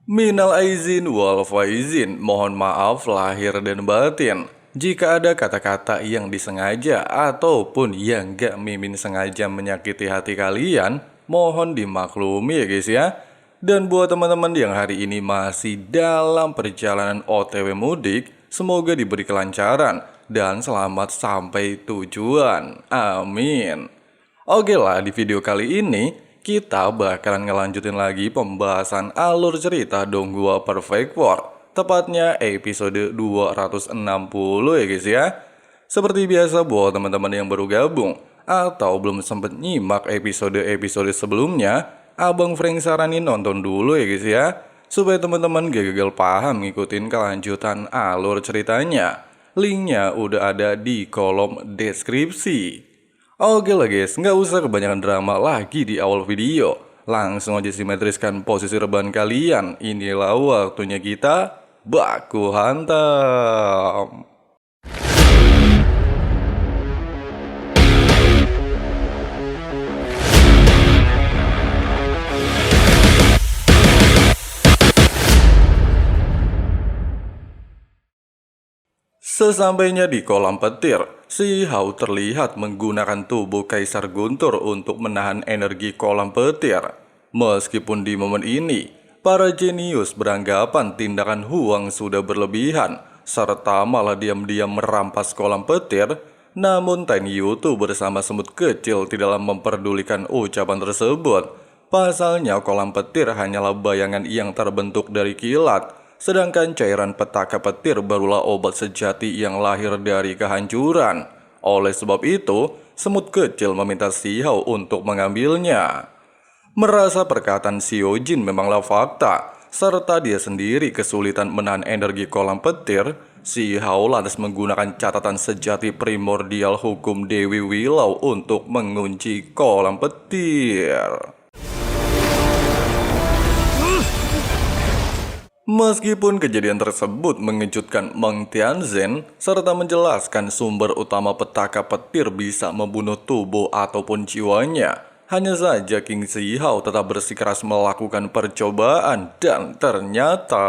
Minal aizin wal faizin, mohon maaf lahir dan batin. Jika ada kata-kata yang disengaja ataupun yang gak mimin sengaja menyakiti hati kalian, mohon dimaklumi ya guys ya. Dan buat teman-teman yang hari ini masih dalam perjalanan OTW mudik, semoga diberi kelancaran dan selamat sampai tujuan. Amin. Oke lah, di video kali ini kita bakalan ngelanjutin lagi pembahasan alur cerita Donghua Perfect World. Tepatnya episode 260 ya guys ya. Seperti biasa buat teman-teman yang baru gabung atau belum sempat nyimak episode-episode sebelumnya, Abang Frank saranin nonton dulu ya guys ya, supaya teman-teman gak gagal paham ngikutin kelanjutan alur ceritanya. Linknya udah ada di kolom deskripsi. Oke lah guys, nggak usah kebanyakan drama lagi di awal video. Langsung aja simetriskan posisi rebahan kalian. Inilah waktunya kita baku hantam. Sesampainya di kolam petir, si Hao terlihat menggunakan tubuh Kaisar Guntur untuk menahan energi kolam petir. Meskipun di momen ini, para jenius beranggapan tindakan Huang sudah berlebihan, serta malah diam-diam merampas kolam petir, namun Tan Yutu bersama semut kecil tidaklah memperdulikan ucapan tersebut. Pasalnya kolam petir hanyalah bayangan yang terbentuk dari kilat, sedangkan cairan petaka petir barulah obat sejati yang lahir dari kehancuran. Oleh sebab itu, semut kecil meminta si Hao untuk mengambilnya. Merasa perkataan Xiaojin memanglah fakta, serta dia sendiri kesulitan menahan energi kolam petir, si Hao lantas menggunakan catatan sejati primordial hukum Dewi Willow untuk mengunci kolam petir. Meskipun kejadian tersebut mengejutkan Meng Tianzhen serta menjelaskan sumber utama petaka petir bisa membunuh tubuh ataupun jiwanya, hanya saja King Si Hao tetap bersikeras melakukan percobaan dan ternyata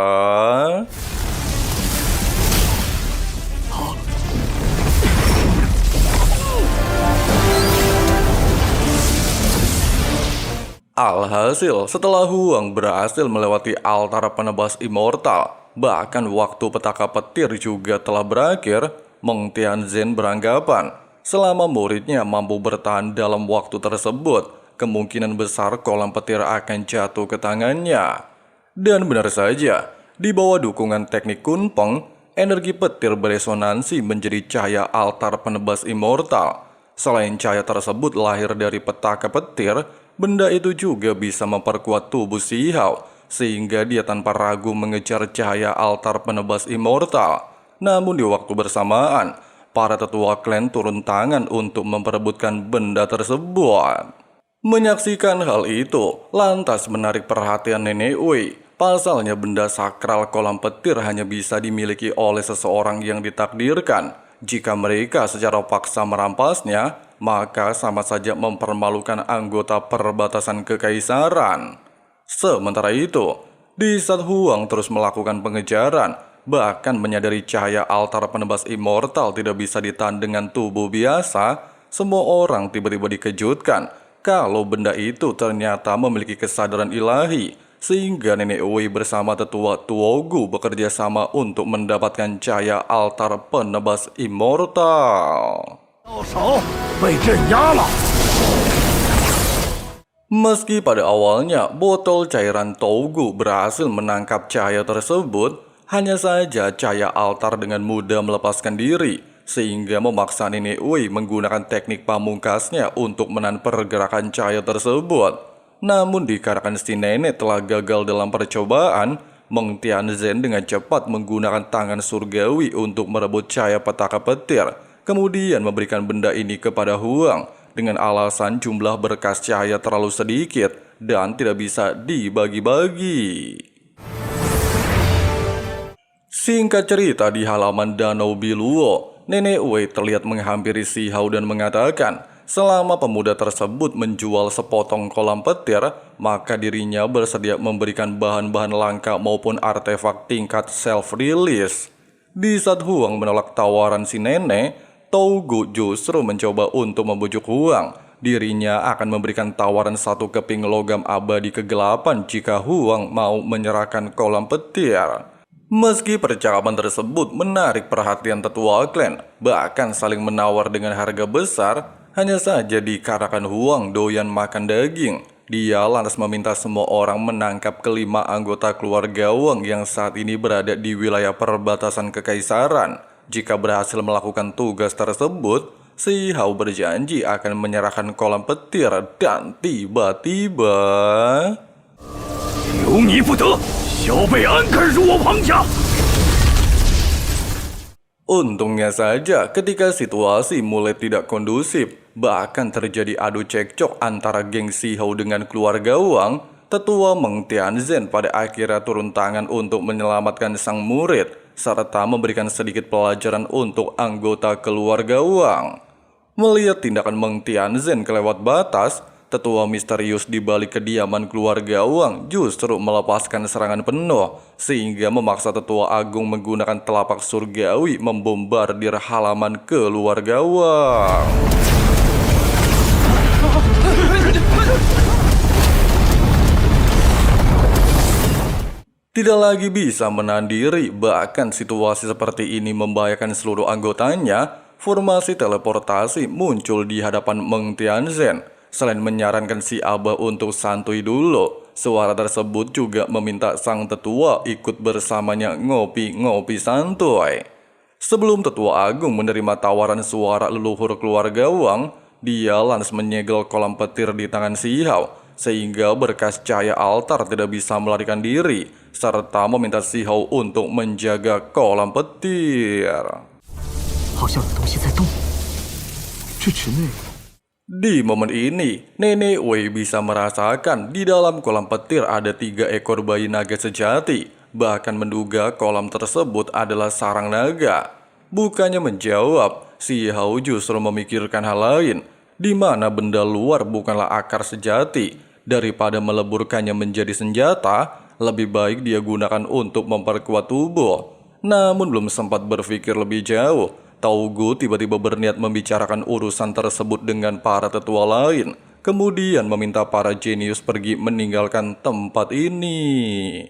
alhasil, setelah Huang berhasil melewati altar penebas immortal, bahkan waktu petaka petir juga telah berakhir, Meng Tianzhen beranggapan selama muridnya mampu bertahan dalam waktu tersebut, kemungkinan besar kolam petir akan jatuh ke tangannya. Dan benar saja, di bawah dukungan teknik Kunpeng, energi petir beresonansi menjadi cahaya altar penebas immortal. Selain cahaya tersebut lahir dari petaka petir, benda itu juga bisa memperkuat tubuh si Hao, sehingga dia tanpa ragu mengejar cahaya altar penebas immortal. Namun di waktu bersamaan, para tetua klan turun tangan untuk memperebutkan benda tersebut. Menyaksikan hal itu, lantas menarik perhatian Nenek Wei. Pasalnya benda sakral kolam petir hanya bisa dimiliki oleh seseorang yang ditakdirkan. Jika mereka secara paksa merampasnya, maka sama saja mempermalukan anggota perbatasan kekaisaran. Sementara itu, di saat Huang terus melakukan pengejaran, bahkan menyadari cahaya altar penebas immortal tidak bisa ditahan dengan tubuh biasa, semua orang tiba-tiba dikejutkan kalau benda itu ternyata memiliki kesadaran ilahi, sehingga Nenek Wei bersama tetua Tuogu bekerja sama untuk mendapatkan cahaya altar penebas immortal. Meski pada awalnya botol cairan Tougu berhasil menangkap cahaya tersebut, hanya saja cahaya altar dengan mudah melepaskan diri, sehingga memaksa Nenek Wei menggunakan teknik pamungkasnya untuk menahan pergerakan cahaya tersebut. Namun dikarenakan si nenek telah gagal dalam percobaan, Meng Tianzhen dengan cepat menggunakan tangan surgawi untuk merebut cahaya petaka petir, kemudian memberikan benda ini kepada Huang dengan alasan jumlah berkas cahaya terlalu sedikit dan tidak bisa dibagi-bagi. Singkat cerita, di halaman Danau Biluo, Nenek Wei terlihat menghampiri si Hao dan mengatakan Selama pemuda tersebut menjual sepotong kolam petir, maka dirinya bersedia memberikan bahan-bahan langka maupun artefak tingkat self-release. Di saat Huang menolak tawaran si nenek, Tougu justru mencoba untuk membujuk Huang. Dirinya akan memberikan tawaran 1 keping logam abadi kegelapan jika Huang mau menyerahkan kolam petir. Meski percakapan tersebut menarik perhatian tetua klan, bahkan saling menawar dengan harga besar, hanya saja dikarenakan Huang doyan makan daging, dia lantas meminta semua orang menangkap kelima anggota keluarga Wang yang saat ini berada di wilayah perbatasan kekaisaran. Jika berhasil melakukan tugas tersebut, si Hao berjanji akan menyerahkan kolam petir dan tiba-tiba... Untungnya saja ketika situasi mulai tidak kondusif, bahkan terjadi adu cekcok antara geng Si Hao dengan keluarga Wang, tetua Meng Tianzhen pada akhirnya turun tangan untuk menyelamatkan sang murid, serta memberikan sedikit pelajaran untuk anggota keluarga Wang. Melihat tindakan Meng Tianzhen kelewat batas, tetua misterius di balik kediaman keluarga Wang justru melepaskan serangan penuh, sehingga memaksa tetua agung menggunakan telapak surgawi membombardir halaman keluarga Wang. Tidak lagi bisa menahan diri, bahkan situasi seperti ini membahayakan seluruh anggotanya. Formasi teleportasi muncul di hadapan Meng Tianzhen. Selain menyarankan si Abah untuk santuy dulu, suara tersebut juga meminta sang tetua ikut bersamanya ngopi-ngopi santuy. Sebelum tetua agung menerima tawaran suara leluhur keluarga Wang, dia lantas menyegel kolam petir di tangan si Hao, sehingga berkas cahaya altar tidak bisa melarikan diri, serta meminta si Hao untuk menjaga kolam petir. Di momen ini, Nenek Wei bisa merasakan di dalam kolam petir ada 3 ekor bayi naga sejati, bahkan menduga kolam tersebut adalah sarang naga. Bukannya menjawab, si Hao justru memikirkan hal lain, di mana benda luar bukanlah akar sejati. Daripada meleburkannya menjadi senjata, lebih baik dia gunakan untuk memperkuat tubuh. Namun belum sempat berpikir lebih jauh, Tougu tiba-tiba berniat membicarakan urusan tersebut dengan para tetua lain, kemudian meminta para jenius pergi meninggalkan tempat ini.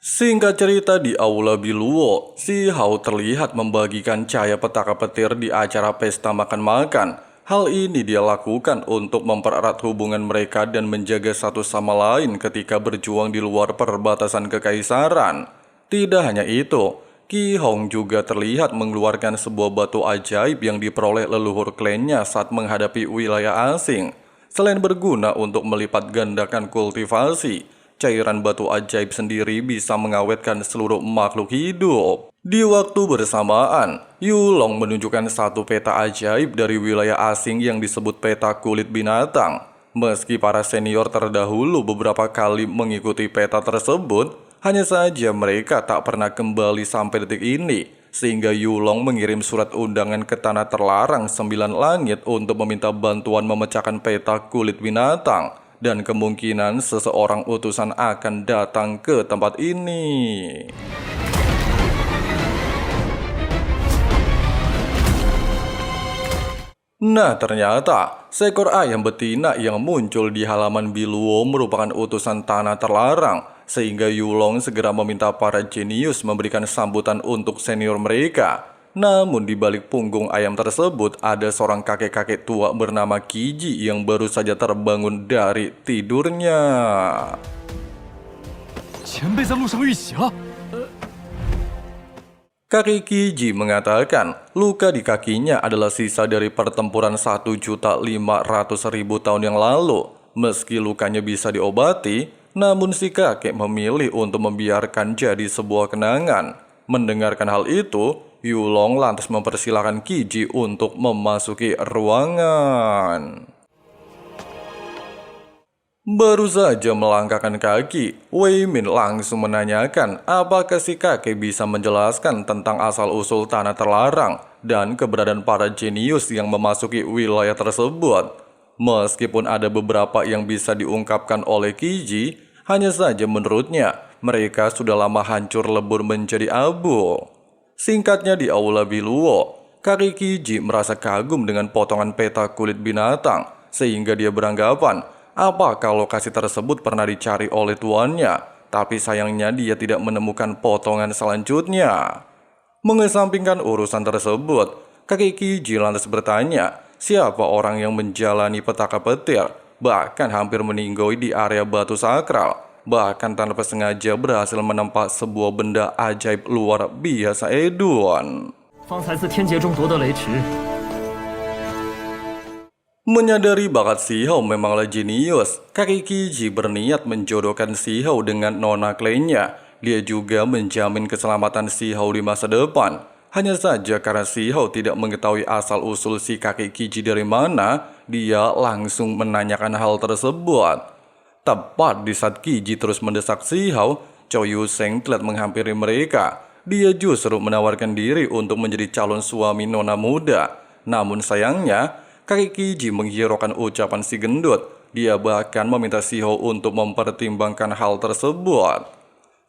Singkat cerita, di Aula Biluo, si Hao terlihat membagikan cahaya petaka petir di acara pesta makan-makan. Hal ini dia lakukan untuk mempererat hubungan mereka dan menjaga satu sama lain ketika berjuang di luar perbatasan kekaisaran. Tidak hanya itu, Qi Hong juga terlihat mengeluarkan sebuah batu ajaib yang diperoleh leluhur klannya saat menghadapi wilayah asing. Selain berguna untuk melipat gandakan kultivasi, cairan batu ajaib sendiri bisa mengawetkan seluruh makhluk hidup. Di waktu bersamaan, Yulong menunjukkan satu peta ajaib dari wilayah asing yang disebut peta kulit binatang. Meski para senior terdahulu beberapa kali mengikuti peta tersebut, hanya saja mereka tak pernah kembali sampai detik ini, sehingga Yulong mengirim surat undangan ke Tanah Terlarang 9 Langit untuk meminta bantuan memecahkan peta kulit binatang, dan kemungkinan seseorang utusan akan datang ke tempat ini. Nah, ternyata seekor ayam betina yang muncul di halaman Biluo merupakan utusan Tanah Terlarang, sehingga Yulong segera meminta para jenius memberikan sambutan untuk senior mereka. Namun di balik punggung ayam tersebut ada seorang kakek-kakek tua bernama Kiji yang baru saja terbangun dari tidurnya. Kakek Kiji mengatakan luka di kakinya adalah sisa dari pertempuran 1.500.000 tahun yang lalu. Meski lukanya bisa diobati, namun si kakek memilih untuk membiarkan jadi sebuah kenangan. Mendengarkan hal itu, Yulong lantas mempersilahkan Kiji untuk memasuki ruangan. Baru saja melangkahkan kaki, Wei Min langsung menanyakan apakah si kakek bisa menjelaskan tentang asal-usul tanah terlarang dan keberadaan para jenius yang memasuki wilayah tersebut. Meskipun ada beberapa yang bisa diungkapkan oleh Kiji, hanya saja menurutnya mereka sudah lama hancur lebur menjadi abu. Singkatnya di Aula Biluo, kakek Kiji merasa kagum dengan potongan peta kulit binatang sehingga dia beranggapan apakah lokasi tersebut pernah dicari oleh tuannya, tapi sayangnya dia tidak menemukan potongan selanjutnya. Mengesampingkan urusan tersebut, kakek Kiji lantas bertanya, siapa orang yang menjalani petaka petir, bahkan hampir meninggoy di area batu sakral, bahkan tanpa sengaja berhasil menempa sebuah benda ajaib luar biasa Edun. 方才自天劫中夺得雷池。 Menyadari bakat Si Hao memanglah jenius, kakek Kiji berniat menjodohkan Si Hao dengan nona kliennya. Dia juga menjamin keselamatan Si Hao di masa depan. Hanya saja karena Si Hao tidak mengetahui asal-usul si kakek Kiji dari mana, dia langsung menanyakan hal tersebut. Tepat di saat Kiji terus mendesak Si Hao, Chou Yuseng telah menghampiri mereka. Dia justru menawarkan diri untuk menjadi calon suami nona muda. Namun sayangnya, kakek Kiji menghiraukan ucapan si gendut. Dia bahkan meminta Si Hao untuk mempertimbangkan hal tersebut.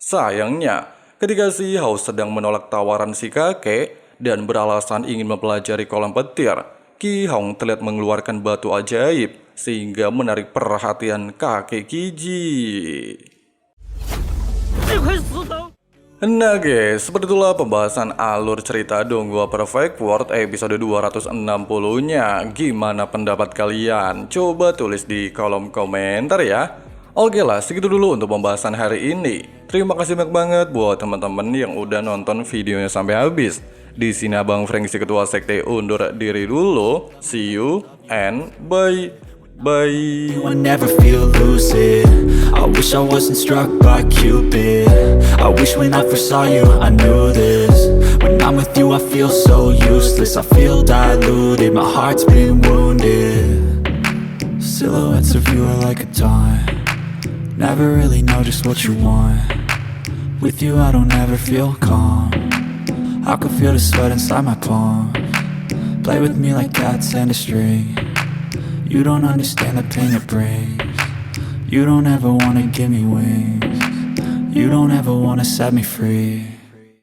Sayangnya, ketika Si Hao sedang menolak tawaran si kakek dan beralasan ingin mempelajari kolam petir, Ki Hong terlihat mengeluarkan batu ajaib sehingga menarik perhatian kakek Kiji. 这块石头。 Nah guys, seperti itulah pembahasan alur cerita Donghua Perfect World episode 260-nya. Gimana pendapat kalian? Coba tulis di kolom komentar ya. Oke lah, segitu dulu untuk pembahasan hari ini. Terima kasih banyak banget buat teman-teman yang udah nonton videonya sampai habis. Di sini Abang Frank si Ketua Sekte undur diri dulu. See you and bye. Bye. I never feel lucid. I wish I wasn't struck by Cupid. I wish when I first saw you I knew this. When I'm with you I feel so useless. I feel diluted, my heart's been wounded. Silhouettes of you are like a taunt. Never really know just what you want. With you I don't ever feel calm. I can feel the sweat inside my palm. Play with me like cats and a string. You don't understand the pain it brings. You don't ever wanna give me wings. You don't ever wanna set me free.